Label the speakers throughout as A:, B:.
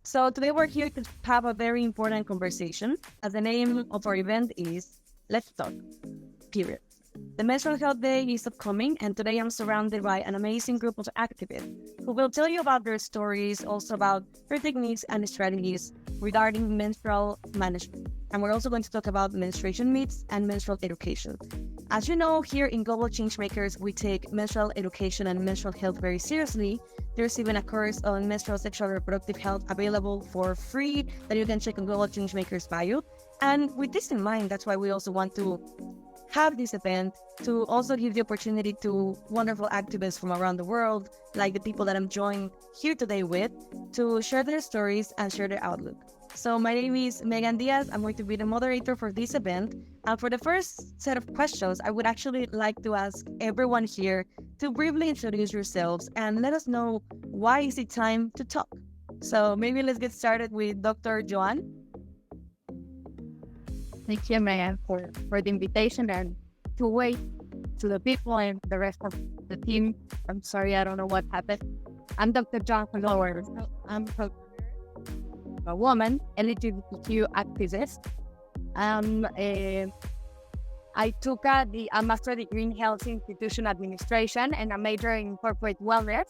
A: So today we're here to have a very important conversation, as the name of our event is Let's Talk, period. The Menstrual Health Day is upcoming, and today I'm surrounded by an amazing group of activists who will tell you about their stories, also about their techniques and strategies regarding menstrual management. And we're also going to talk about menstruation myths and menstrual education. As you know, here in Global Changemakers, we take menstrual education and menstrual health very seriously. There's even a course on menstrual sexual and reproductive health available for free that you can check on Global Changemakers bio. And with this in mind, that's why we also want to have this event to also give the opportunity to wonderful activists from around the world, like the people that I'm joined here today with, to share their stories and share their outlook. So my name is Megan Diaz. I'm going to be the moderator for this event. And for the first set of questions, I would actually like to ask everyone here to briefly introduce yourselves and let us know why is it time to talk. So maybe let's get started with Dr. Joanne.
B: Thank you, Megan, for the invitation and to wait to the people and the rest of the team. I'm sorry, I don't know what happened. I'm Dr. Joanne Joloy. I'm a woman, LGBTQ activist. I took a master's degree in health institution administration and a major in corporate wellness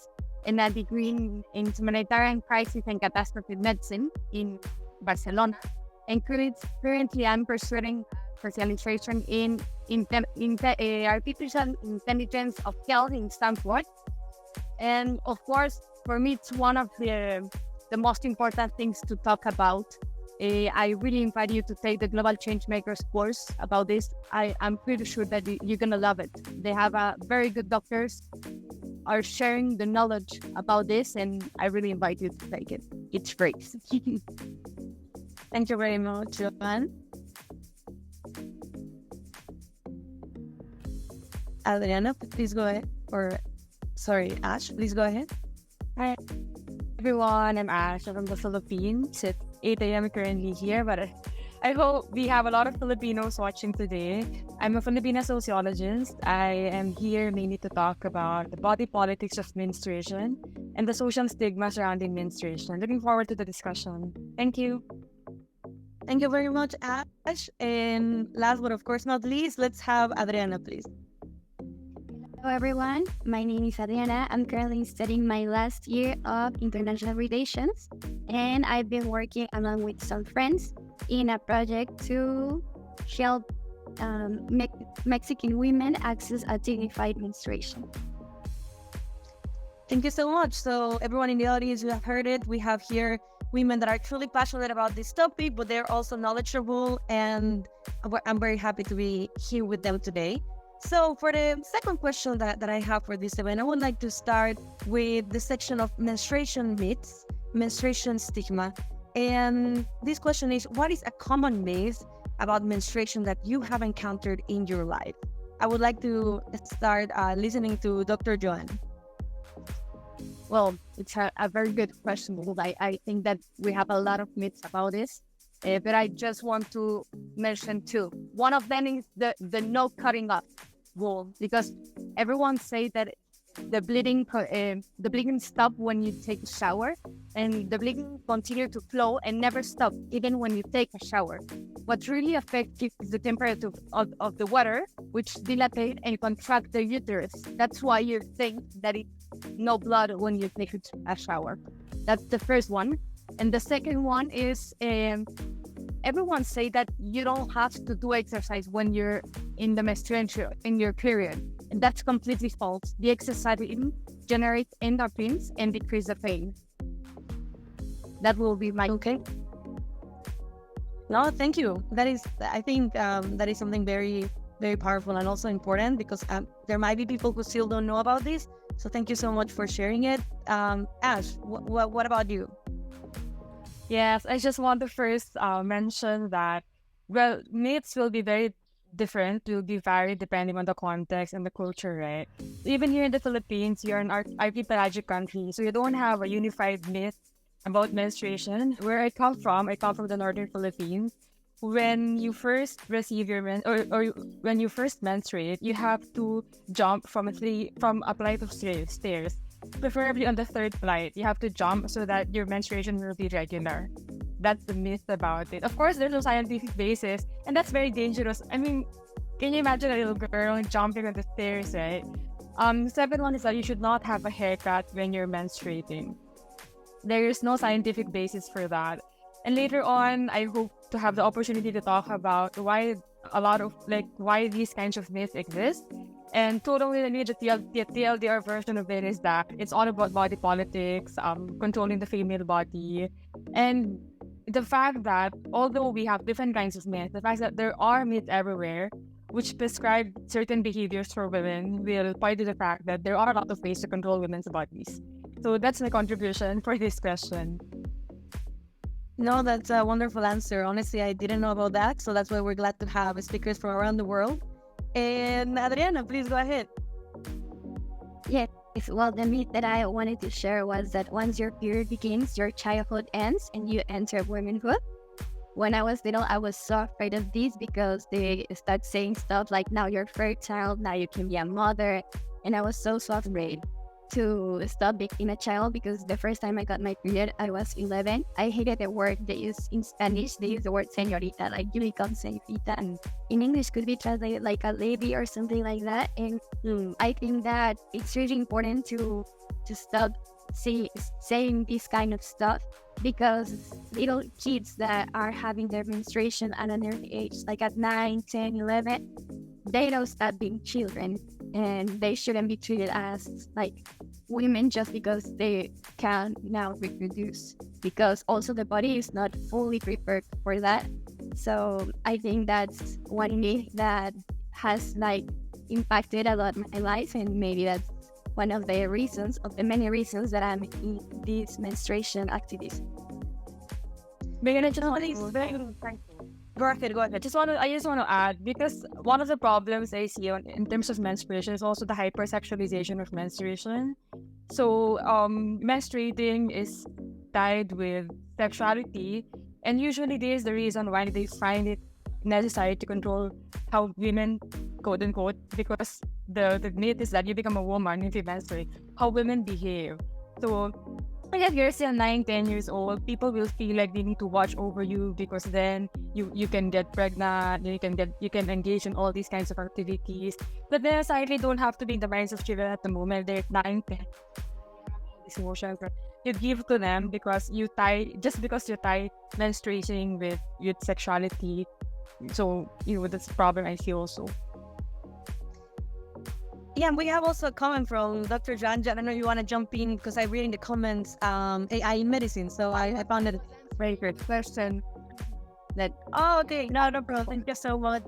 B: and a degree in humanitarian crisis and catastrophe medicine in Barcelona. And currently, I'm pursuing specialization in artificial intelligence of health in Stanford. And of course, for me, it's one of the most important things to talk about. I really invite you to take the Global Changemakers course about this. I'm pretty sure that you're going to love it. They have very good doctors are sharing the knowledge about this, and I really invite you to take it. It's great.
A: Thank you very much, Joanne. Adriana, please go ahead. Ash, please go ahead.
C: Hi, everyone. I'm Ash. I'm from the Philippines. It's 8 a.m. currently here, but I hope we have a lot of Filipinos watching today. I'm a Filipino sociologist. I am here mainly to talk about the body politics of menstruation and the social stigma surrounding menstruation. Looking forward to the discussion. Thank you.
A: Thank you very much, Ash. And last but of course not least, let's have Adriana, please.
D: Hello everyone, my name is Adriana. I'm currently studying my last year of international relations, and I've been working along with some friends in a project to help Mexican women access a dignified menstruation.
A: Thank you so much. So everyone in the audience, you have heard it. We have here women that are truly passionate about this topic, but they're also knowledgeable, and I'm very happy to be here with them today. So for the second question that I have for this event, I would like to start with the section of menstruation myths, menstruation stigma. And this question is, what is a common myth about menstruation that you have encountered in your life? I would like to start listening to Dr. Joanne.
B: Well, it's a very good question because I think that we have a lot of myths about this, but I just want to mention two. One of them is the no cutting off rule, because everyone say that the bleeding stop when you take a shower, and the bleeding continue to flow and never stop even when you take a shower. What really affects is the temperature of the water, which dilate and contract the uterus. That's why you think that it's no blood when you take a shower. That's the first one. And the second one is everyone say that you don't have to do exercise when you're in the menstruation, in your period. And that's completely false. The exercise generates endorphins and decrease the pain. That will be my...
A: Okay. No, thank you. I think that is something very, very powerful and also important, because there might be people who still don't know about this. So thank you so much for sharing it. Ash, what about you?
C: Yes, I just want to first mention that, well, myths will be very different, will be varied depending on the context and the culture, right? Even here in the Philippines, you're an archipelagic country, so you don't have a unified myth about menstruation. Where I come from the northern Philippines. When you first receive your or when you first menstruate, you have to jump from a flight of stairs. preferably on the third flight. You have to jump so that your menstruation will be regular. That's the myth about it. Of course, there's no scientific basis, and that's very dangerous. I mean, can you imagine a little girl jumping on the stairs, right? The second one is that you should not have a haircut when you're menstruating. There is no scientific basis for that. And later on, I hope to have the opportunity to talk about why why these kinds of myths exist. And totally the TLDR version of it is that it's all about body politics, controlling the female body. And the fact that although we have different kinds of myths, the fact that there are myths everywhere which prescribe certain behaviors for women will point to the fact that there are a lot of ways to control women's bodies. So that's my contribution for this question.
A: No, that's a wonderful answer. Honestly, I didn't know about that. So that's why we're glad to have speakers from around the world. And Adriana, please go ahead.
D: Yes. Well, the myth that I wanted to share was that once your period begins, your childhood ends and you enter womanhood. When I was little, I was so afraid of this because they start saying stuff like, now you're fertile, now you can be a mother. And I was so afraid to stop being a child because the first time I got my period, I was 11. I hated the word they use in Spanish. They use the word señorita, like you become señorita. And in English could be translated like a lady or something like that. And I think that it's really important to stop saying this kind of stuff because little kids that are having their menstruation at an early age, like at 9, 10, 11, they don't stop being children. And they shouldn't be treated as like women just because they can now reproduce, because also the body is not fully prepared for that. So I think that's one myth that has like impacted a lot my life, and maybe that's one of the many reasons that I'm in this menstruation activism.
A: Go ahead.
C: I just want to add, because one of the problems I see in terms of menstruation is also the hypersexualization of menstruation. So menstruating is tied with sexuality, and usually this is the reason why they find it necessary to control how women, quote unquote, because the myth is that you become a woman if you menstruate, how women behave. So if you're still 9, 10 years old, people will feel like they need to watch over you because then you can get pregnant, you can engage in all these kinds of activities. But they necessarily don't have to be in the minds of children at the moment. They're 9, 10. These emotions you give to them because you tie menstruation with sexuality. So that's a problem I feel also.
A: Yeah, and we have also a comment from Dr. Janja. I don't know if you want to jump in because I read in the comments AI in medicine. So I found it a
B: Very good question.
A: okay. No problem. Thank you so much.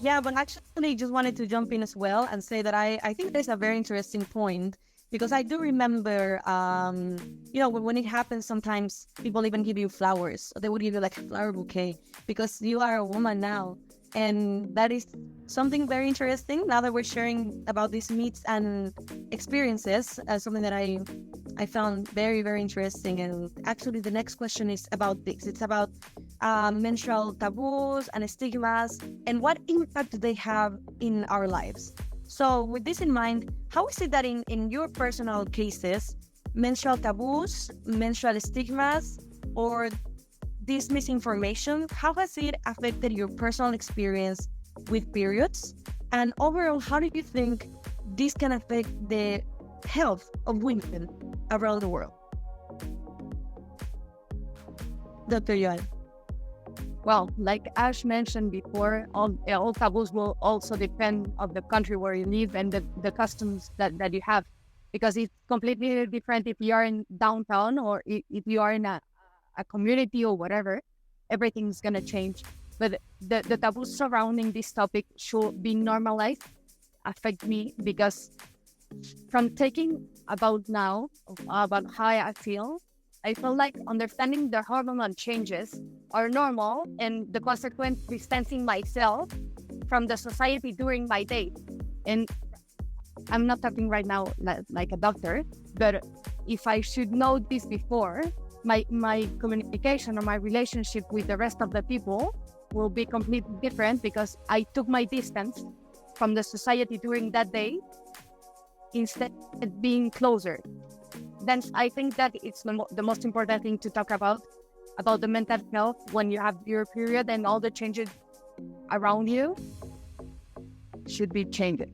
A: Yeah, but actually just wanted to jump in as well and say that I think there's a very interesting point because I do remember, when it happens, sometimes people even give you flowers. They would give you like a flower bouquet because you are a woman now. And that is something very interesting now that we're sharing about these myths and experiences, something that I found very, very interesting. And actually the next question is about this. It's about menstrual taboos and stigmas and what impact do they have in our lives. So with this in mind, how is it that in your personal cases, menstrual taboos, menstrual stigmas, or this misinformation, how has it affected your personal experience with periods? And overall, how do you think this can affect the health of women around the world? Dr. Joanne.
B: Well, like Ash mentioned before, all taboos will also depend on the country where you live and the customs that you have, because it's completely different if you are in downtown or if you are in a community or whatever. Everything's gonna change. But the taboos surrounding this topic should be normalized, affect me, because from taking about how I feel like understanding the hormonal changes are normal and the consequent distancing myself from the society during my day. And I'm not talking right now like a doctor, but if I should know this before, my communication or my relationship with the rest of the people will be completely different because I took my distance from the society during that day. instead of being closer. Then I think that it's the most important thing to talk about the mental health when you have your period, and all the changes around you should be changed.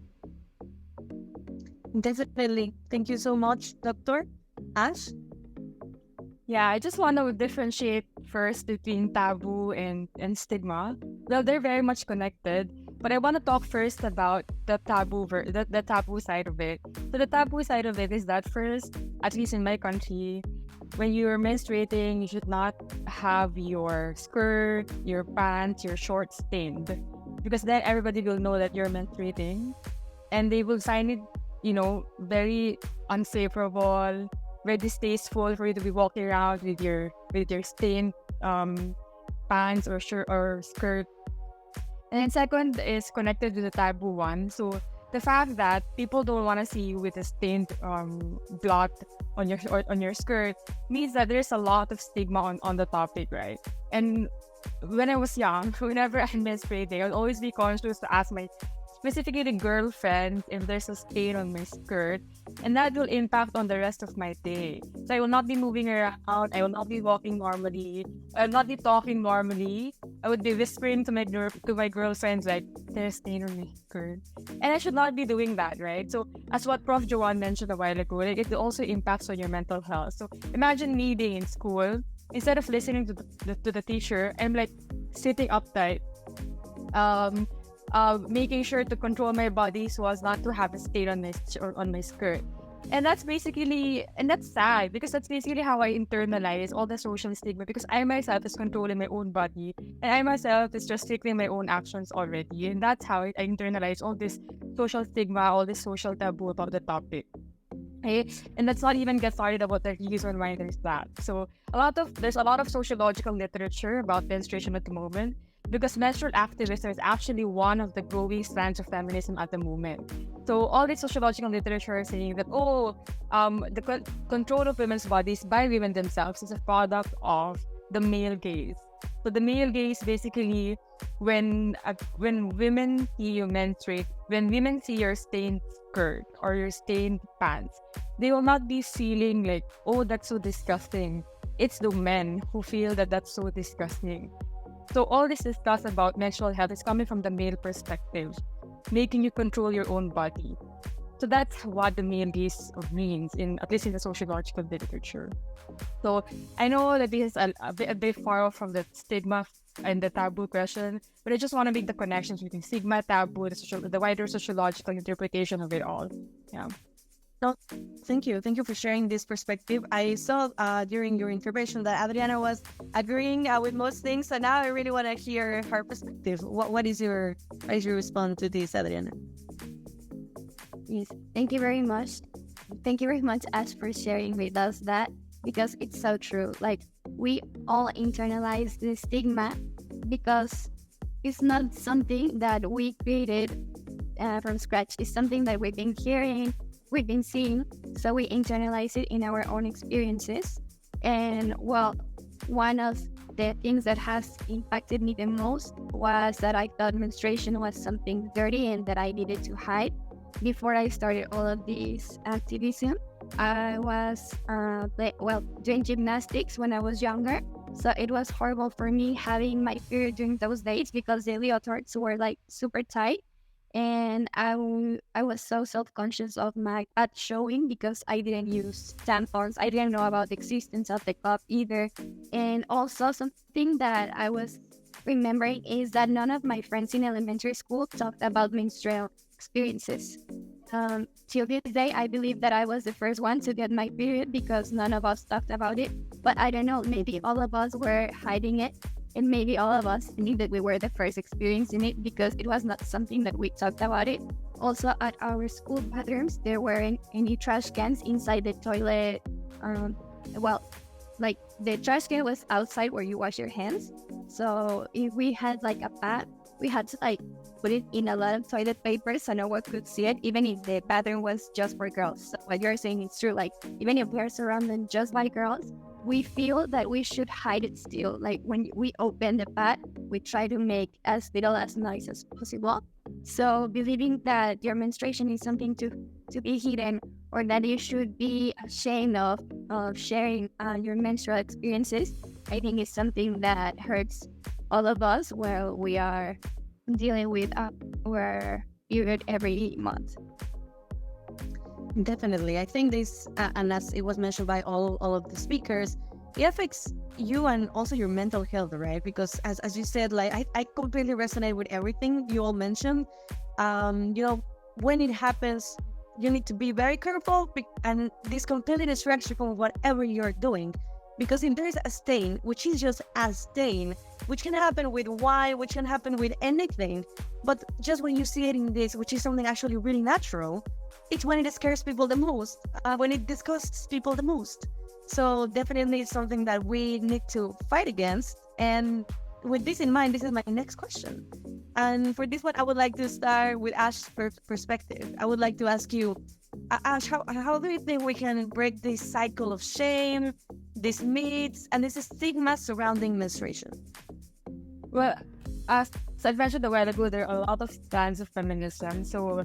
A: Definitely. Thank you so much, Doctor. Ash?
C: Yeah, I just want to differentiate first between taboo and stigma. Well, they're very much connected, but I want to talk first about the the taboo side of it. So the taboo side of it is that first, at least in my country, when you're menstruating, you should not have your skirt, your pants, your shorts stained, because then everybody will know that you're menstruating, and they will find it, very unfavorable, very distasteful for you to be walking around with your stained pants or shirt or skirt. And then second is connected to the taboo one. So the fact that people don't want to see you with a stained blot on your skirt means that there's a lot of stigma on the topic, right? And when I was young, whenever I'm menstruating, I'd always be conscious to ask my specifically the girlfriend if there's a stain on my skirt, and that will impact on the rest of my day. So I will not be moving around, I will not be walking normally, I will not be talking normally. I would be whispering to my girlfriends like, there's a stain on my skirt. And I should not be doing that, right? So as what Prof. Joanne mentioned a while ago, like, it also impacts on your mental health. So imagine me being in school, instead of listening to the teacher, I'm like sitting uptight, making sure to control my body so as not to have a stain on my skirt. And that's sad, because that's basically how I internalize all the social stigma, because I myself is controlling my own body, and I myself is restricting my own actions already. And that's how I internalize all this social stigma, all this social taboo about the topic. Okay? And let's not even get started about the reason why there's that. So there's a lot of sociological literature about menstruation at the moment, because menstrual activism is actually one of the growing strands of feminism at the moment. So all this sociological literature is saying that the control of women's bodies by women themselves is a product of the male gaze. So the male gaze basically, when women see you menstruate, when women see your stained skirt or your stained pants, they will not be feeling like, oh, that's so disgusting. It's the men who feel that that's so disgusting. So all this discuss about menstrual health is coming from the male perspective, making you control your own body. So that's what the male gaze means, at least in the sociological literature. So I know that this is a bit far off from the stigma and the taboo question, but I just want to make the connections between stigma, taboo, the wider sociological interpretation of it all. Yeah.
A: No, thank you. Thank you for sharing this perspective. I saw during your intervention that Adriana was agreeing with most things, so now I really want to hear her perspective. What is your response to this, Adriana?
D: Yes, thank you very much. Thank you very much, Ash, for sharing with us that, because it's so true. Like, we all internalize the stigma because it's not something that we created from scratch. It's something that we've been hearing, we've been seeing, so we internalize it in our own experiences. And well, one of the things that has impacted me the most was that I thought menstruation was something dirty and that I needed to hide. Before I started all of this activism, I was doing gymnastics when I was younger. So it was horrible for me having my period during those days because the leotards were like super tight. And I was so self-conscious of my pad showing because I didn't use tampons. I didn't know about the existence of the cup either. And also something that I was remembering is that none of my friends in elementary school talked about menstrual experiences. Till this day, I believe that I was the first one to get my period because none of us talked about it. But I don't know, maybe all of us were hiding it. And maybe all of us knew that we were the first experiencing it because it was not something that we talked about it. Also, at our school bathrooms, there weren't any trash cans inside the toilet. Like the trash can was outside where you wash your hands. So if we had like a pad, we had to like put it in a lot of toilet paper so no one could see it, even if the bathroom was just for girls. So what you're saying is true. Like, even if we're surrounded just by girls, we feel that we should hide it still. Like, when we open the pad, we try to make as little as noise as possible So believing that your menstruation is something to be hidden, or that you should be ashamed of sharing your menstrual experiences, I think is something that hurts all of us where we are dealing with our period every month.
A: Definitely. I think this, and as it was mentioned by all of the speakers, it affects you and also your mental health, right? Because as you said, like I completely resonate with everything you all mentioned. When it happens, you need to be very careful, and this completely distracts you from whatever you're doing. Because if there's a stain, which is just a stain, which can happen with wine, which can happen with anything, but just when you see it in this, which is something actually really natural, it's when it scares people the most, when it disgusts people the most. So definitely it's something that we need to fight against. And with this in mind, this is my next question. And for this one, I would like to start with Ash's perspective. I would like to ask you, Ash, how do you think we can break this cycle of shame, these myths, and this stigma surrounding menstruation?
C: Well, as I mentioned a while ago, there are a lot of strands of feminism. So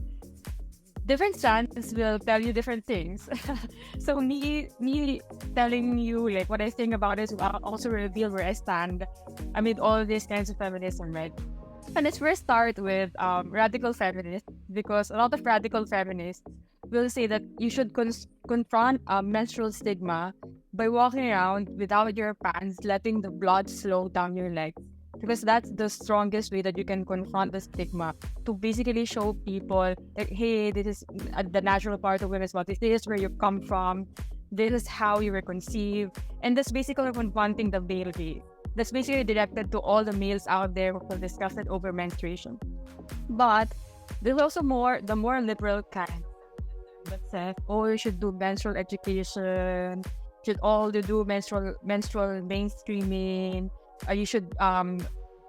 C: different strands will tell you different things. So me telling you like what I think about it will also reveal where I stand amid all these kinds of feminism, right? And let's first start with radical feminists, because a lot of radical feminists will say that you should confront menstrual stigma by walking around without your pants, letting the blood flow down your legs. Because that's the strongest way that you can confront the stigma, to basically show people like, hey, this is the natural part of women's body. This is where you come from. This is how you were conceived. And that's basically confronting the male gaze. That's basically directed to all the males out there who will discuss it over menstruation. But there's also the more liberal kind that says, oh, you should do menstrual education, should all do menstrual mainstreaming. You should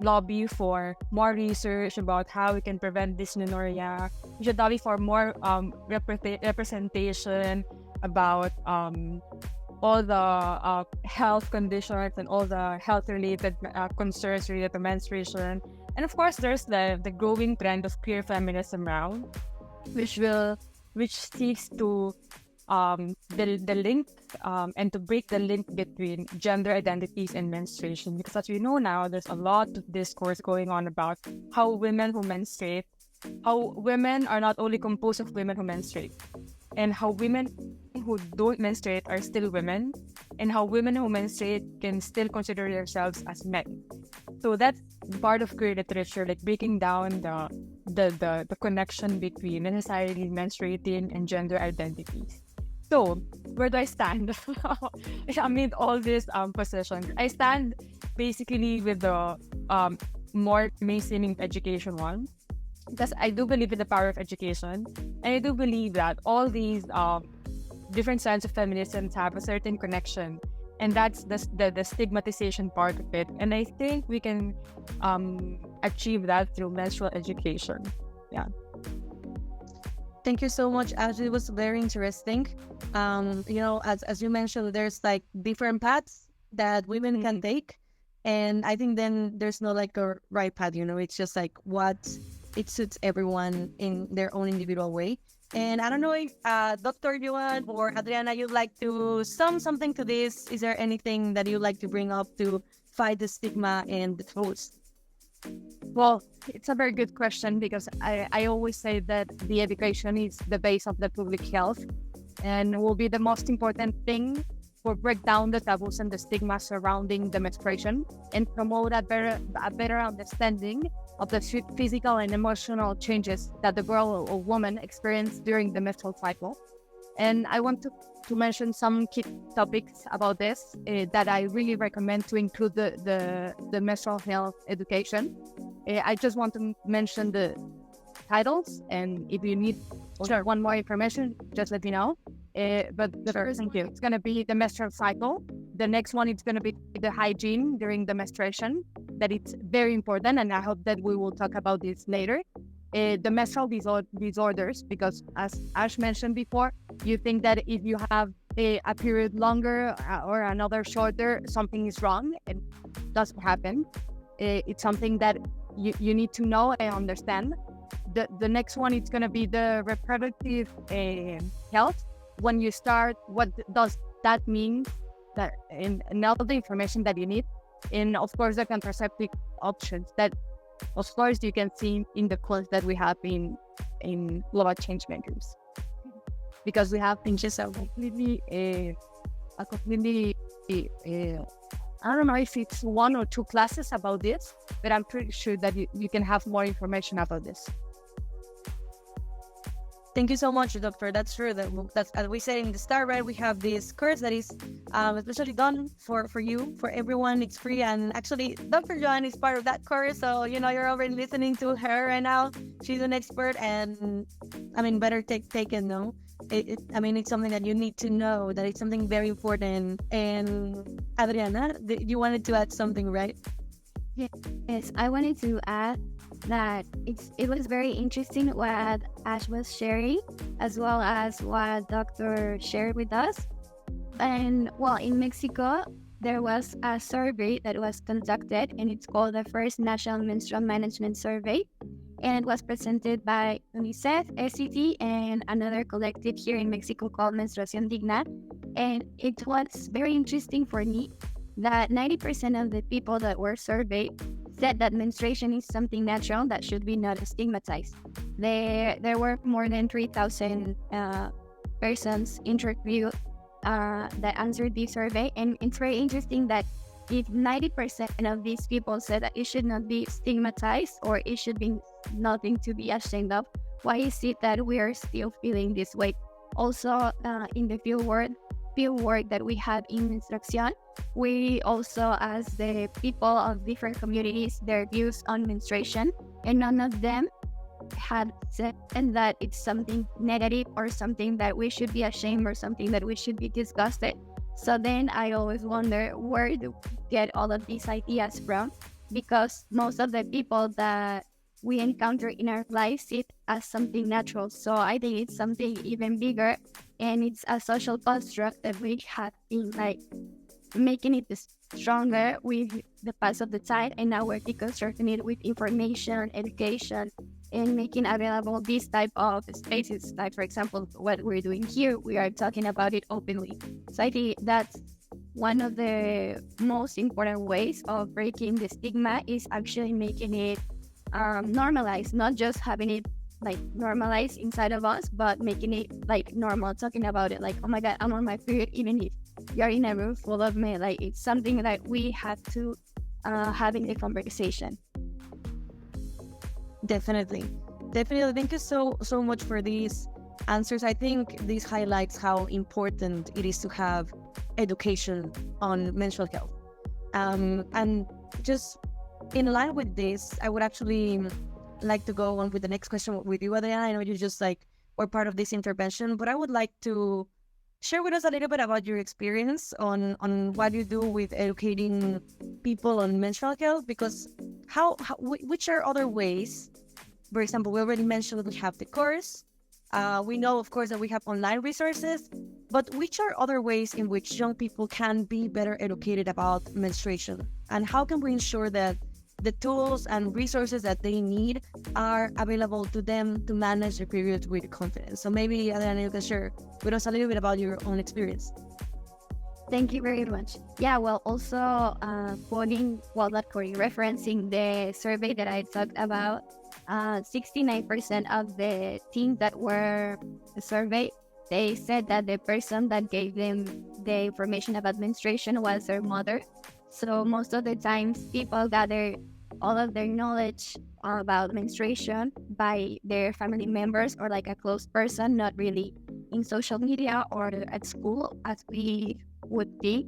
C: lobby for more research about how we can prevent dysmenorrhea. You should lobby for more representation about all the health conditions and all the health-related concerns related to menstruation. And of course, there's the growing trend of queer feminism around, which seeks to the link and to break the link between gender identities and menstruation. Because as we know now, there's a lot of discourse going on about how women who menstruate, how women are not only composed of women who menstruate, and how women who don't menstruate are still women, and how women who menstruate can still consider themselves as men. So that's part of queer literature, like breaking down the connection between necessarily menstruating and gender identities. So, where do I stand amid all these positions? I stand basically with the more mainstreaming education one, because I do believe in the power of education, and I do believe that all these different sides of feminism have a certain connection, and that's the stigmatization part of it. And I think we can achieve that through menstrual education. Yeah.
A: Thank you so much, Ash. It was very interesting. As you mentioned, there's like different paths that women can take. And I think then there's no like a right path, it's just like what it suits everyone in their own individual way. And I don't know if Dr. Joanne or Adriana, you'd like to sum something to this. Is there anything that you'd like to bring up to fight the stigma and the taboos?
B: Well, it's a very good question, because I always say that the education is the base of the public health and will be the most important thing for break down the taboos and the stigma surrounding the menstruation and promote a better understanding of the physical and emotional changes that the girl or woman experience during the menstrual cycle. And I want to mention some key topics about this that I really recommend to include the menstrual health education. I just want to mention the titles, and if you need one more information, just let me know. But the first thing, it's going to be the menstrual cycle. The next one, it's going to be the hygiene during the menstruation. That it's very important, and I hope that we will talk about this later. The menstrual disorders, because as Ash mentioned before, you think that if you have a period longer or another shorter, something is wrong. It doesn't happen. It's something that you need to know and understand. the next one is going to be the reproductive health. When you start, what does that mean? That and all the information that you need, and of course the contraceptive options that, of course, you can see in the course that we have in Global Changemakers, because we have been just a completely I don't know if it's 1 or 2 classes about this, but I'm pretty sure that you can have more information about this.
A: Thank you so much, Doctor. That's true. That's, as we said in the start, right? We have this course that is especially done for you, for everyone. It's free, and actually, Dr. Joanne is part of that course. So you're already listening to her right now. She's an expert, and I mean, better take it. No, it's something that you need to know. That it's something very important. And Adriana, you wanted to add something, right?
D: Yes, I wanted to add that it was very interesting what Ash was sharing, as well as what Doctor shared with us. And well, in Mexico, there was a survey that was conducted, and it's called the First National Menstrual Management Survey. And it was presented by UNICEF, SCT, and another collective here in Mexico called Menstruación Digna. And it was very interesting for me that 90% of the people that were surveyed said that menstruation is something natural that should be not stigmatized. There were more than 3,000 persons interviewed that answered this survey, and it's very interesting that if 90% of these people said that it should not be stigmatized or it should be nothing to be ashamed of, why is it that we are still feeling this way? Also, in the field work that we have in Menstruación, we also ask the people of different communities their views on menstruation, and none of them had said that it's something negative or something that we should be ashamed or something that we should be disgusted. So then I always wonder, where do we get all of these ideas from? Because most of the people that we encounter in our lives see it as something natural. So I think it's something even bigger, and it's a social construct that we have been making it stronger with the pass of the time, and now we're deconstructing it with information, education, and making available these type of spaces. Like, for example, what we're doing here, we are talking about it openly. So I think that's one of the most important ways of breaking the stigma, is actually making it normalized, not just having it normalized inside of us, but making it normal, talking about it, oh my God, I'm on my period, even if you're in a room full of men. It's something that we have to have in the conversation.
A: Definitely. Thank you so much for these answers. I think this highlights how important it is to have education on menstrual health. And just in line with this, I would actually like to go on with the next question with you, Adriana. I know you just were part of this intervention, but I would like to share with us a little bit about your experience on what you do with educating people on menstrual health, because which are other ways? For example, we already mentioned that we have the course. We know, of course, that we have online resources, but which are other ways in which young people can be better educated about menstruation? And how can we ensure that the tools and resources that they need are available to them to manage their periods with confidence? So maybe, Adriana, you can share with us a little bit about your own experience.
D: Thank you very much. Yeah, well, also referencing the survey that I talked about, 69% of the teens that were surveyed, they said that the person that gave them the information about menstruation was their mother. So most of the times, people gather all of their knowledge about menstruation by their family members or a close person, not really in social media or at school as we would think.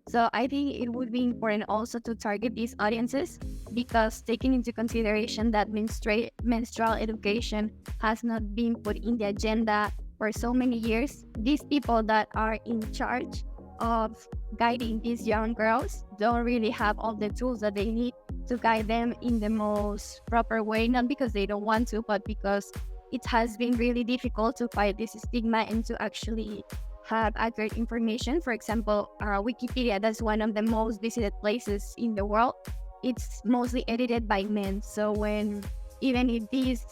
D: So I think it would be important also to target these audiences, because taking into consideration that menstrual education has not been put in the agenda for so many years, these people that are in charge of guiding these young girls don't really have all the tools that they need to guide them in the most proper way, not because they don't want to, but because it has been really difficult to fight this stigma and to actually have accurate information. For example, Wikipedia, that's one of the most visited places in the world. It's mostly edited by men. So when even if these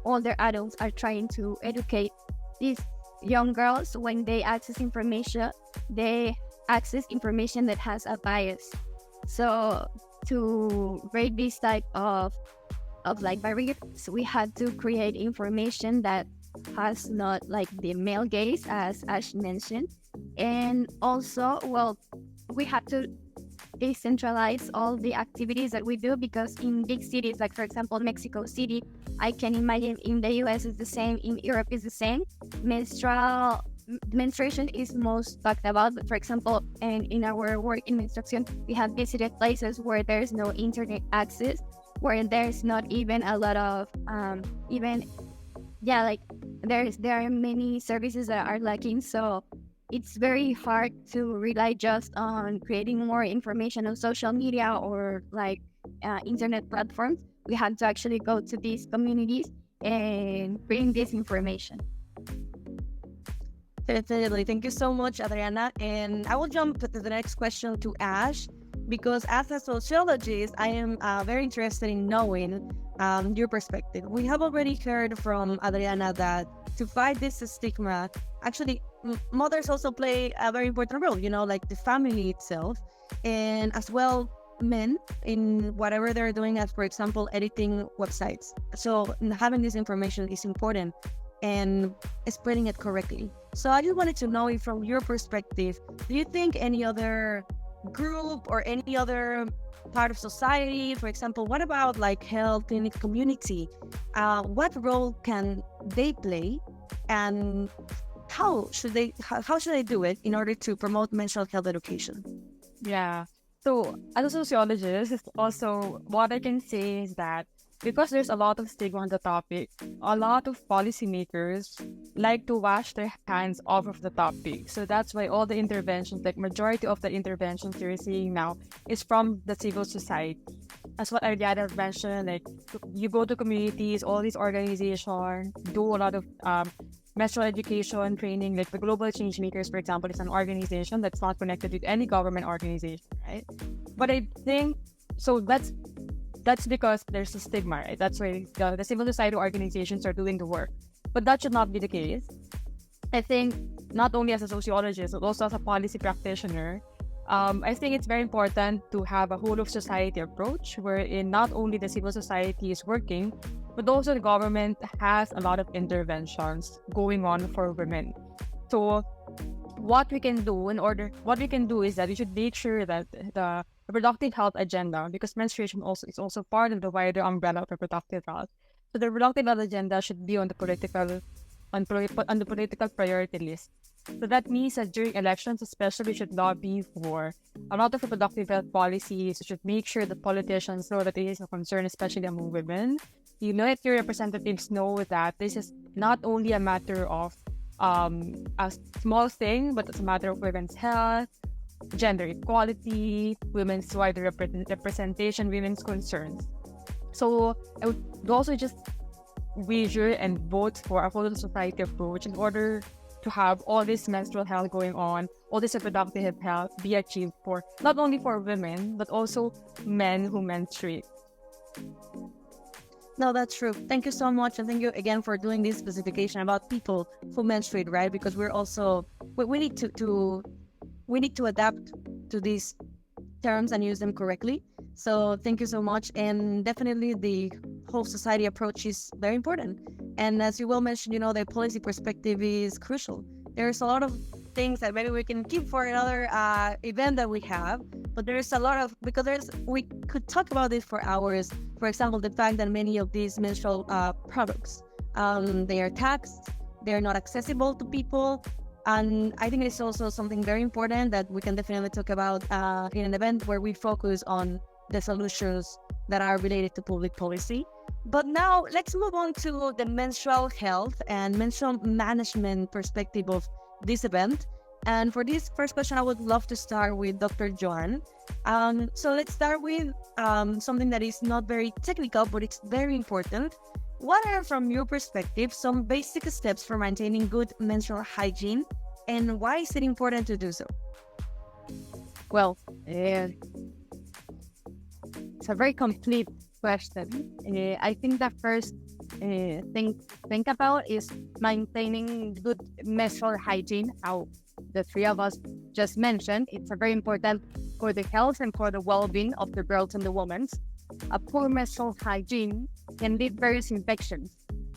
D: older adults are trying to educate these young girls, when they access information, they access information that has a bias. So to break this type of like barriers, we had to create information that has not like the male gaze, as Ash mentioned. And also, well, we had to decentralize all the activities that we do, because in big cities, like for example Mexico City, I can imagine in the US is the same, in Europe is the same. Menstruation is most talked about, but for example, and in our work in menstruation, we have visited places where there's no internet access, where there's not even a lot of even like there are many services that are lacking. So it's very hard to rely just on creating more information on social media or like internet platforms. We had to actually go to these communities and bring this information.
A: Definitely. Thank you so much, Adriana. And I will jump to the next question to Ash, because as a sociologist, I am very interested in knowing your perspective. We have already heard from Adriana that to fight this stigma, actually, mothers also play a very important role, like the family itself, and as well men in whatever they're doing, as for example, editing websites. So having this information is important and spreading it correctly. So I just wanted to know if from your perspective, do you think any other group or any other part of society, for example, what about like health in the community? What role can they play, and how should they do it in order to promote menstrual health education?
C: Yeah. So as a sociologist, it's also what I can say is that because there's a lot of stigma on the topic, a lot of policymakers like to wash their hands off of the topic. So that's why all the interventions, like majority of the interventions you're seeing now, is from the civil society. As what Ariana mentioned, like you go to communities, all these organizations do a lot of menstrual education training. Like the Global Changemakers, for example, is an organization that's not connected with any government organization, right? But I think so that's because there's a stigma, right? That's why the civil society organizations are doing the work. But that should not be the case. I think not only as a sociologist, but also as a policy practitioner, I think it's very important to have a whole of society approach wherein not only the civil society is working, but also the government has a lot of interventions going on for women. So what we can do is that we should make sure that the reproductive health agenda, because menstruation is also part of the wider umbrella of reproductive health. So the reproductive health agenda should be on the political priority list. So that means that during elections, especially, we should lobby for a lot of reproductive health policies. We should make sure that politicians know that it is a concern, especially among women. Let your representatives know that this is not only a matter of a small thing, but it's a matter of women's health, gender equality, women's wider representation, women's concerns. So I would also just wager and vote for a whole society approach in order to have all this menstrual health going on, all this reproductive health be achieved for not only for women, but also men who menstruate.
A: No, that's true. Thank you so much. And thank you again for doing this specification about people who menstruate, right? Because we're also, we need to adapt to these terms and use them correctly. So thank you so much. And definitely the whole society approach is very important. And as you well mentioned, the policy perspective is crucial. There's a lot of things that maybe we can keep for another event that we have, but there's a lot of, because we could talk about this for hours. For example, the fact that many of these menstrual products, they are taxed, they're not accessible to people. And I think it's also something very important that we can definitely talk about in an event where we focus on the solutions that are related to public policy. But now let's move on to the menstrual health and menstrual management perspective of this event. And for this first question, I would love to start with Dr. Joanne. So let's start with something that is not very technical, but it's very important. What are, from your perspective, some basic steps for maintaining good menstrual hygiene, and why is it important to do so?
B: Well, it's a very complete question. I think the first thing to think about is maintaining good menstrual hygiene. How the three of us just mentioned, it's a very important for the health and for the well-being of the girls and the women. A poor menstrual hygiene can lead various infections.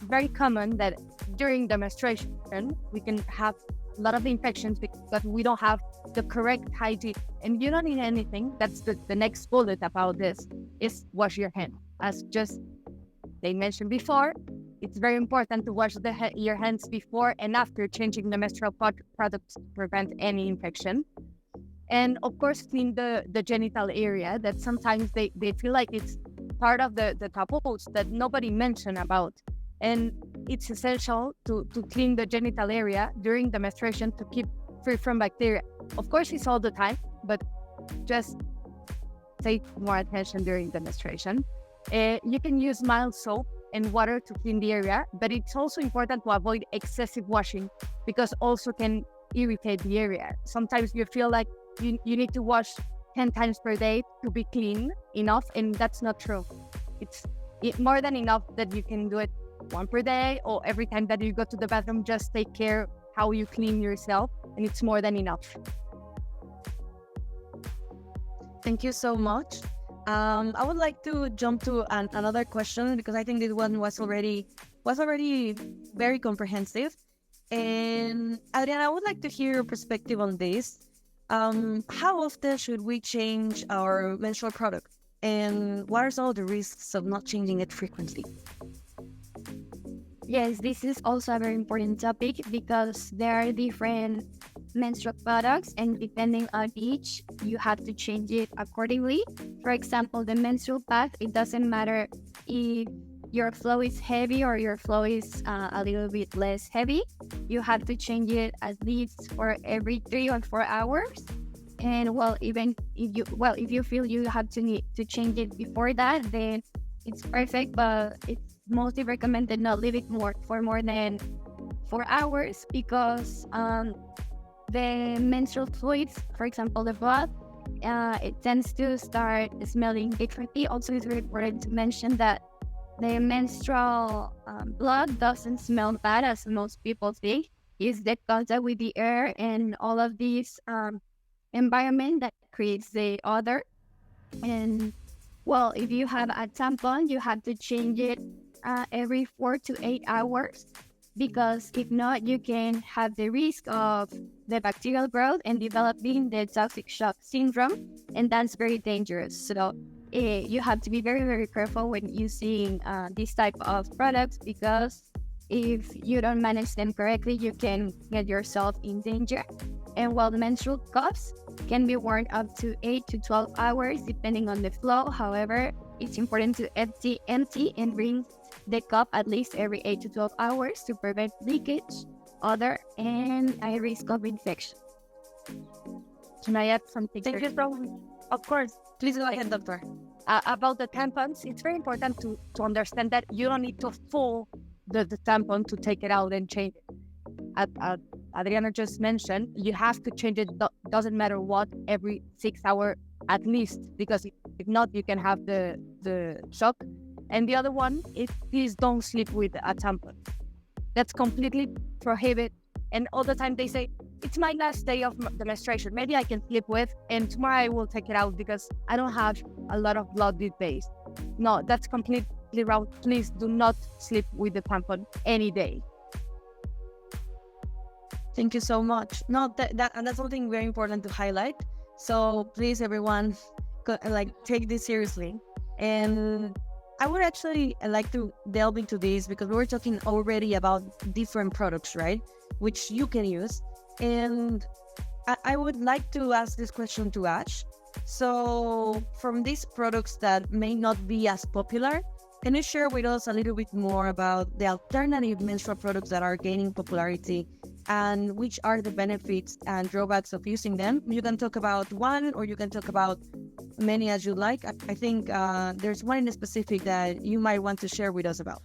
B: Very common that during the menstruation we can have a lot of infections because we don't have the correct hygiene. And you don't need anything. That's the next bullet about this is wash your hands. As just they mentioned before, it's very important to wash your hands before and after changing the menstrual products to prevent any infection. And of course, clean the genital area that sometimes they feel like it's part of the taboos that nobody mentioned about. And it's essential to clean the genital area during the menstruation to keep free from bacteria. Of course, it's all the time, but just take more attention during the menstruation. You can use mild soap and water to clean the area, but it's also important to avoid excessive washing because also can irritate the area. Sometimes you feel like you need to wash 10 times per day to be clean enough, and that's not true. It's more than enough that you can do it one per day, or every time that you go to the bathroom, just take care how you clean yourself, and it's more than enough.
A: Thank you so much. I would like to jump to another question because I think this one was already very comprehensive. And Adriana, I would like to hear your perspective on this. How often should we change our menstrual product? And what are some of the risks of not changing it frequently?
D: Yes, this is also a very important topic because there are different menstrual products, and depending on each, you have to change it accordingly. For example, the menstrual pad, it doesn't matter if your flow is heavy or your flow is a little bit less heavy. You have to change it at least for every 3 or 4 hours. And even if you feel you have to need to change it before that, then it's perfect, but it's mostly recommended not leave it for more than 4 hours because the menstrual fluids, for example, the blood, it tends to start smelling differently. Also, it's very important to mention that the menstrual blood doesn't smell bad as most people think. It's the contact with the air and all of these environment that creates the odor. And if you have a tampon, you have to change it every 4 to 8 hours because if not, you can have the risk of the bacterial growth and developing the toxic shock syndrome, and that's very dangerous. So you have to be very, very careful when using this type of products because if you don't manage them correctly, you can get yourself in danger. And while the menstrual cups can be worn up to 8 to 12 hours depending on the flow. However, it's important to empty and rinse the cup at least every 8 to 12 hours to prevent leakage, odor, and a risk of infection. Can I add something?
A: Thank you so much. Of course. Please go ahead, doctor.
B: About the tampons, it's very important to understand that you don't need to fold the tampon to take it out and change it. Adriana just mentioned, you have to change it, doesn't matter what, every 6 hours at least, because if not, you can have the shock. And the other one is please don't sleep with a tampon. That's completely prohibited. And all the time they say, it's my last day of the menstruation. Maybe I can sleep with, and tomorrow I will take it out because I don't have a lot of blood these days. No, that's completely wrong. Please do not sleep with the tampon any day.
A: Thank you so much. No, and that's something very important to highlight. So please, everyone, take this seriously. And I would actually like to delve into this because we were talking already about different products, right? Which you can use. And I would like to ask this question to Ash. So from these products that may not be as popular, can you share with us a little bit more about the alternative menstrual products that are gaining popularity and which are the benefits and drawbacks of using them? You can talk about one or you can talk about many as you like. I think there's one in specific that you might want to share with us about.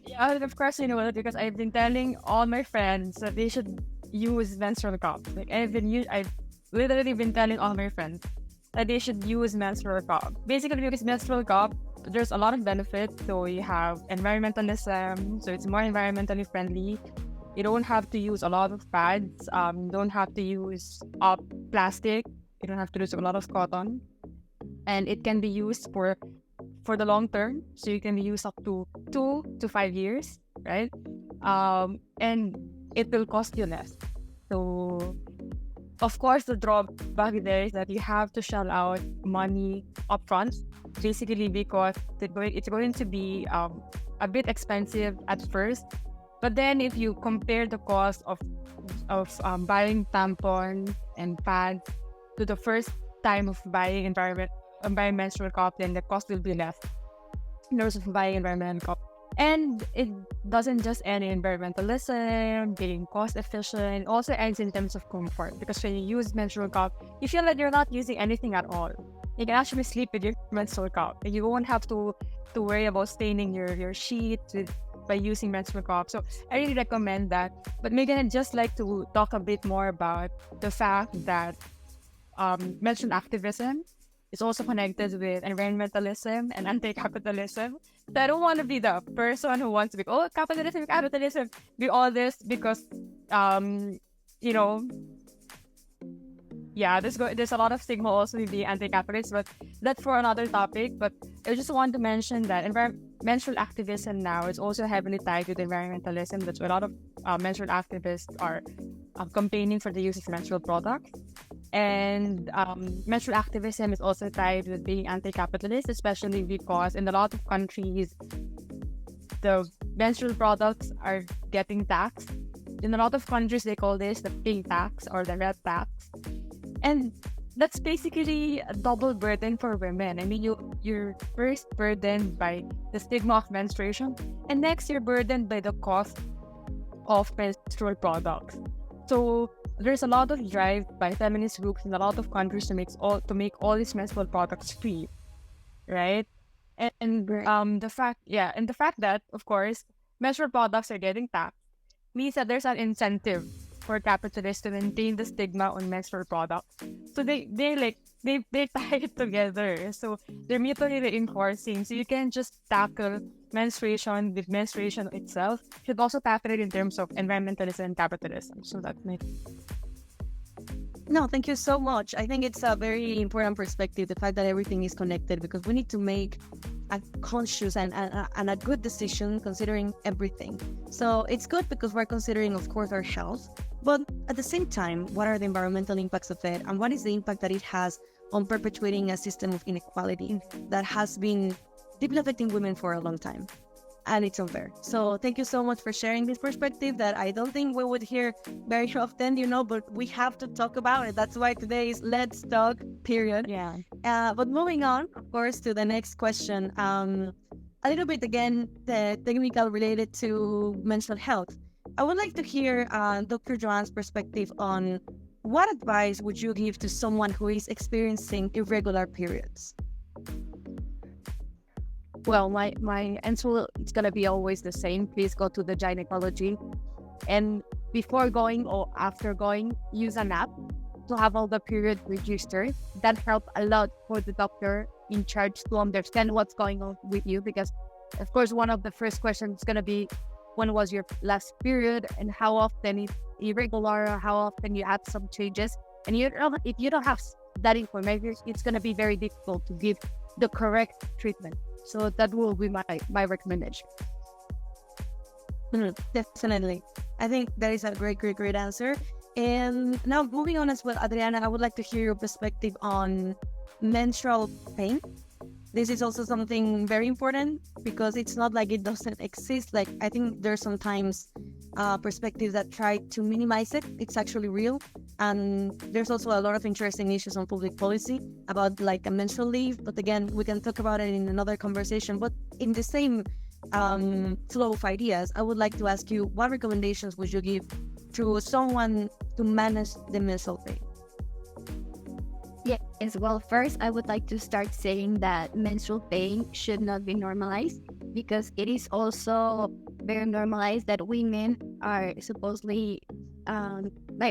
C: Yeah, of course I know it because I've been telling all my friends that they should use menstrual cup. I've literally been telling all my friends that they should use menstrual cup. Basically, because menstrual cup there's a lot of benefits. So you have environmentalism, so it's more environmentally friendly. You don't have to use a lot of pads. You don't have to use plastic. You don't have to use a lot of cotton, and it can be used for the long term. So you can use up to 2 to 5 years, right? And it will cost you less. So of course, the drawback there is that you have to shell out money upfront, basically because it's going to be a bit expensive at first. But then, if you compare the cost of buying tampon and pads to the first time of buying menstrual cup, then the cost will be less in terms of buying environmental cup. And it doesn't just end in environmentalism, being cost efficient, it also ends in terms of comfort. Because when you use menstrual cup, you feel like you're not using anything at all. You can actually sleep with your menstrual cup, and you won't have to worry about staining your sheets by using menstrual cup. So I really recommend that. But Megan, I'd just like to talk a bit more about the fact that menstrual activism is also connected with environmentalism and anti-capitalism. So I don't want to be the person who wants to be, oh, capitalism, be all this because, you know, yeah, there's a lot of stigma also with the anti-capitalist, but that's for another topic. But I just want to mention that menstrual activism now is also heavily tied with environmentalism. That's why a lot of menstrual activists are campaigning for the use of menstrual products. And menstrual activism is also tied with being anti-capitalist, especially because in a lot of countries, the menstrual products are getting taxed. In a lot of countries, they call this the pink tax or the red tax. And that's basically a double burden for women. I mean, you're first burdened by the stigma of menstruation, and next you're burdened by the cost of menstrual products. So there's a lot of drive by feminist groups in a lot of countries to make all these menstrual products free, right? And the fact that of course menstrual products are getting taxed means that there's an incentive for capitalists to maintain the stigma on menstrual products. So they tie it together. So they're mutually reinforcing. So you can just tackle menstruation with menstruation itself. You should also tackle it in terms of environmentalism and capitalism. So that's my...
A: No, thank you so much. I think it's a very important perspective, the fact that everything is connected, because we need to make a conscious and a good decision considering everything. So it's good because we're considering, of course, our health, but at the same time, what are the environmental impacts of it, and what is the impact that it has on perpetuating a system of inequality that has been deeply affecting women for a long time. And it's unfair. So thank you so much for sharing this perspective that I don't think we would hear very often, but we have to talk about it. That's why today is Let's Talk, period.
C: Yeah.
A: But moving on, of course, to the next question. A little bit, again, the technical related to mental health. I would like to hear Dr. Joanne's perspective on what advice would you give to someone who is experiencing irregular periods?
B: Well, my answer is going to be always the same. Please go to the gynecology. And before going or after going, use an app to have all the period registered. That helps a lot for the doctor in charge to understand what's going on with you. Because, of course, one of the first questions is going to be, when was your last period and how often it's irregular, or how often you had some changes. And if you don't have that information, it's going to be very difficult to give the correct treatment. So that will be my recommendation.
A: Definitely. I think that is a great answer. And now moving on as well, Adriana, I would like to hear your perspective on menstrual pain. This is also something very important because it's not like it doesn't exist. Like, I think there's sometimes perspectives that try to minimize it. It's actually real. And there's also a lot of interesting issues on public policy about like a menstrual leave. But again, we can talk about it in another conversation. But in the same flow of ideas, I would like to ask you, what recommendations would you give to someone to manage the menstrual pain?
D: Yes, well, first, I would like to start saying that menstrual pain should not be normalized, because it is also very normalized that women are supposedly,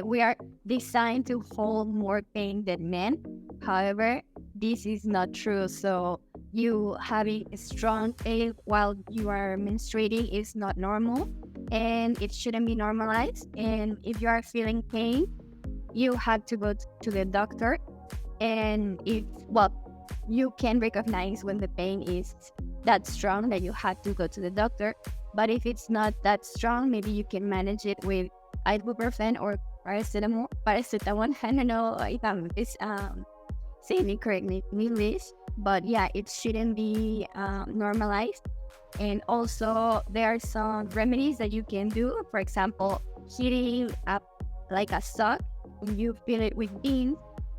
D: we are designed to hold more pain than men. However, this is not true. So you having a strong pain while you are menstruating is not normal, and it shouldn't be normalized. And if you are feeling pain, you have to go to the doctor. And if, well, you can recognize when the pain is that strong that you have to go to the doctor. But if it's not that strong, maybe you can manage it with ibuprofen or paracetamol. Paracetamol. I don't know if I'm saying it correctly in English, but yeah, it shouldn't be normalized. And also, there are some remedies that you can do. For example, heating up like a sock. You fill it with beans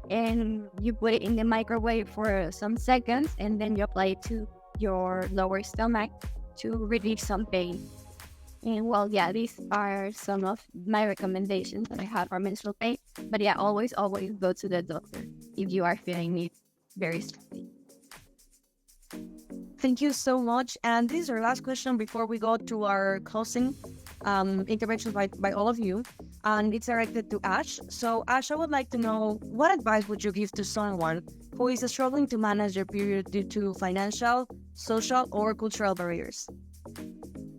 D: and you put it in the microwave for some seconds, and then you apply it to your lower stomach to relieve some pain. And well, yeah, these are some of my recommendations that I have for menstrual pain. But yeah, always go to the doctor if you are feeling it very strongly.
A: Thank you so much. And this is our last question before we go to our closing interventions by all of you. And it's directed to Ash. So, Ash, I would like to know, what advice would you give to someone who is struggling to manage their period due to financial, social, or cultural barriers?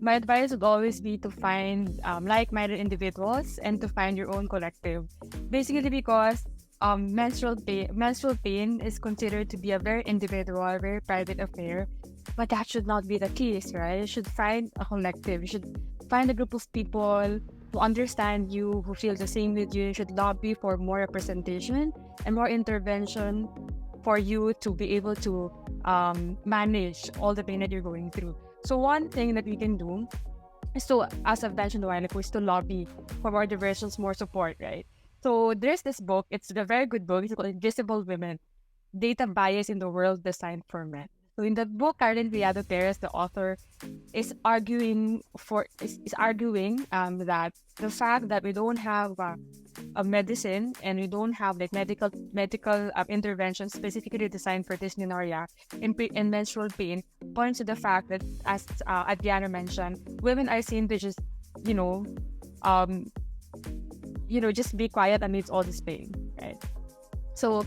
C: My advice would always be to find like-minded individuals and to find your own collective. Basically, because menstrual pain is considered to be a very individual, very private affair, but that should not be the case, right? You should find a collective. You should find a group of people who understand you, who feel the same with you. You should lobby for more representation and more intervention for you to be able to manage all the pain that you're going through. So one thing that we can do is to, as I've mentioned a while ago, is to lobby for more diversions, more support, right? So there's this book. It's a very good book. It's called Invisible Women: Data Bias in the World Designed for Men. So in that book, Karen Criado Perez, the author, is arguing that the fact that we don't have a medicine and we don't have like medical intervention specifically designed for this scenario in menstrual pain points to the fact that, as Adriana mentioned, women are seen to just just be quiet amidst all this pain, right? So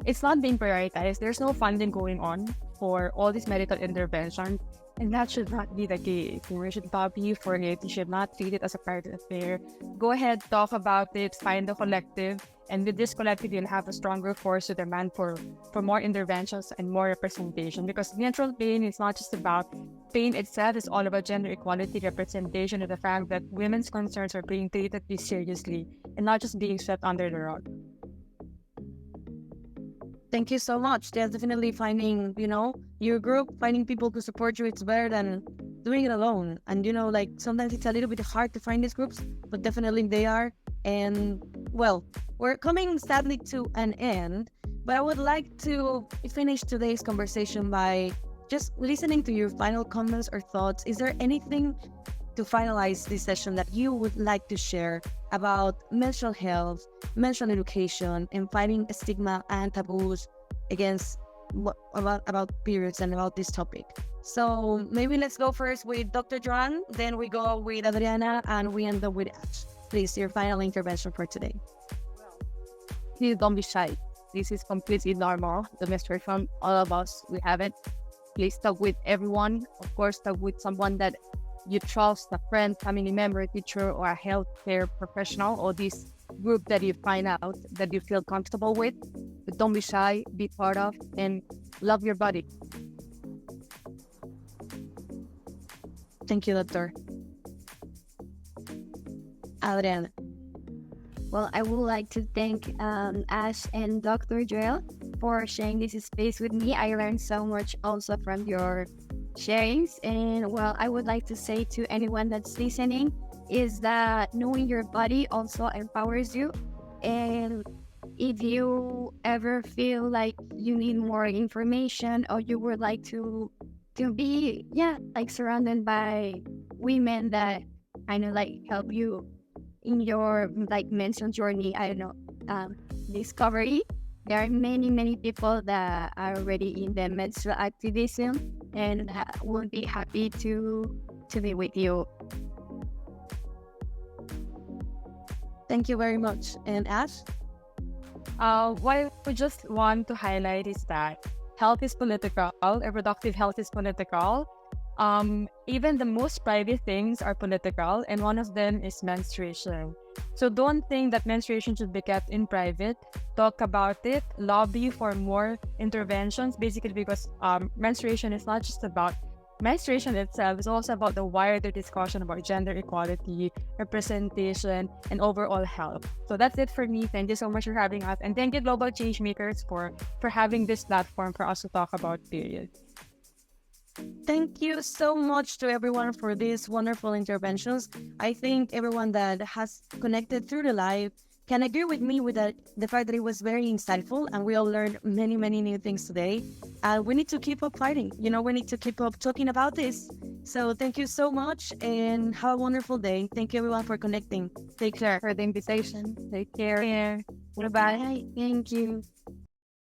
C: it's not being prioritized. There's no funding going on for all these medical interventions, and that should not be the case. We should lobby for it. You should not treat it as a private affair. Go ahead, talk about it, find a collective, and with this collective, you'll have a stronger force to demand for more interventions and more representation. Because menstrual pain is not just about pain itself; it's all about gender equality, representation, and the fact that women's concerns are being treated seriously and not just being swept under the rug.
A: Thank you so much. There's definitely finding, your group, finding people to support you. It's better than doing it alone. And, sometimes it's a little bit hard to find these groups, but definitely they are. And, well, we're coming sadly to an end, but I would like to finish today's conversation by just listening to your final comments or thoughts. Is there anything to finalize this session that you would like to share about menstrual health, menstrual education, and fighting stigma and taboos against about periods and about this topic? So maybe let's go first with Dr. Joanne, then we go with Adriana, and we end up with Ash. Please, your final intervention for today.
B: Please don't be shy. This is completely normal. The menstruation, all of us, we have it. Please talk with everyone. Of course, talk with someone that you trust, a friend, family member, teacher, or a healthcare professional, or this group that you find out that you feel comfortable with. But don't be shy, be part of, and love your body.
A: Thank you, Doctor. Adriana.
D: Well, I would like to thank Ash and Dr. Joel for sharing this space with me. I learned so much also from your sharings. And well, I would like to say to anyone that's listening is that knowing your body also empowers you. And if you ever feel like you need more information, or you would like to be surrounded by women that kind of help you in your menstrual journey, discovery, there are many people that are already in the menstrual activism, and would be happy to be with you.
A: Thank you very much. And Ash?
C: What I would just want to highlight is that health is political, reproductive health is political. Even the most private things are political, and one of them is menstruation. So don't think that menstruation should be kept in private. Talk about it, lobby for more interventions, basically because menstruation is not just about menstruation itself, it's also about the wider discussion about gender equality, representation, and overall health. So that's it for me. Thank you so much for having us, and thank you Global Changemakers for having this platform for us to talk about period.
A: Thank you so much to everyone for these wonderful interventions. I think everyone that has connected through the live can agree with me with the fact that it was very insightful and we all learned many, many new things today. We need to keep up fighting. We need to keep up talking about this. So thank you so much and have a wonderful day. Thank you everyone for connecting. Take care.
B: For the invitation. Take care.
C: Yeah.
B: Goodbye.
D: Bye. Thank you.